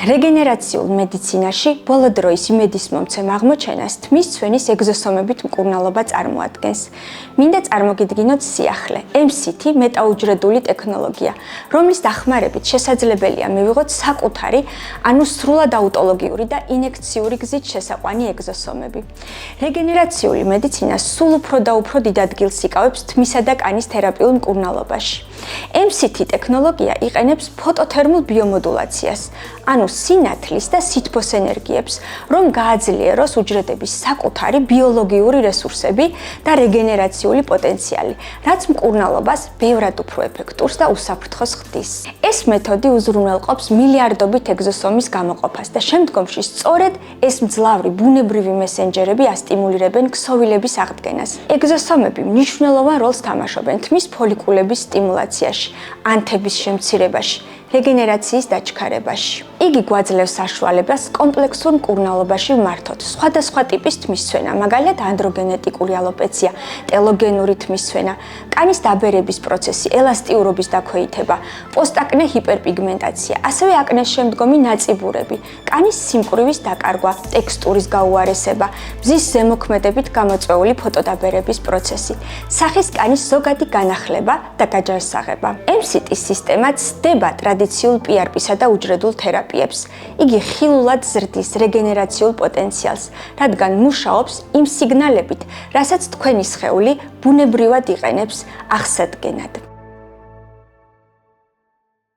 რეგენერაციულ მედიცინაში ბოლო დროის იმედისმომცემ აღმოჩენას თმის ცვენის ეგზოსომებით მკურნალობა წარმოადგენს. მინდა წარმოგიდგინოთ სიახლე, MCT მეტაუჯრედული ტექნოლოგია, რომლის დახმარებით შესაძლებელია მივიღოთ საკუთარი, ანუ სრულად აუტოლოგიური და ინექციური გზით შესაყვანი ეგზოსომები. რეგენერაციული მედიცინა სულ უფრო და უფრო დიდ ადგილს იკავებს თმისა და კანის თერაპიულ მკურნალობაში. MCT ტექნოლოგია იყენებს ფოტოთერმულ ბიომოდულაციას, ანუ სინათლის და სითბოს ენერგიებს, რომ გააძლიეროს უჯრედების საკუთარი ბიოლოგიური რესურსები და რეგენერაციული პოტენციალი, რაც მკურნალობას ბევრად უფრო ეფექტურს და უსაფრთხოს ხდის. ეს მეთოდი უზრუნველყოფს მილიარდობით ეგზოსომის გამოყოფას და შემდგომში სწორედ ეს მძლავრი ბუნებრივი მესენჯერები ასტიმულირებენ ქსოვილების აღდგენას. ეგზოსომები მნიშვნელოვან როლს თამაშობენ თმის ფოლიკულების სტიმულაციაში, ანთების შემცირებაში, რეგენერაციის დაჩქარებაში. იგი გვაძლევს საშუალებას კომპლექსურ მკურნალობაში ვმართოთ სხვადასხვა ტიპის თმისცვენა, მაგალითად ანდროგენეტიკური ალოპეცია, ტელოგენური თმისცვენა, კანის დაბერების პროცესი, ელასტიურობის დაქვეითება, პოსტაკნე ჰიპერპიგმენტაცია, ასევე აკნეს შემდგომი ნაწიბურები, კანის სიმკვრივის დაკარგვა, ტექსტურის გაუარესება, ბზის ზემოქმედებით გამოწვეული ფოტოდაბერების პროცესი, სახის კანის ზოგადი განახლება და გაჯარსაღება. MCT სისტემა ცდება ტრადიციულ PRP-სა და უჯრედულ თერაპიებს. იგი ხილულად ზრდის რეგენერაციულ პოტენციალს, რადგან მუშაობს იმ სიგნალებით, რასაც თქვენი სხეული ბუნებრივად იყენებს აღსადგენად.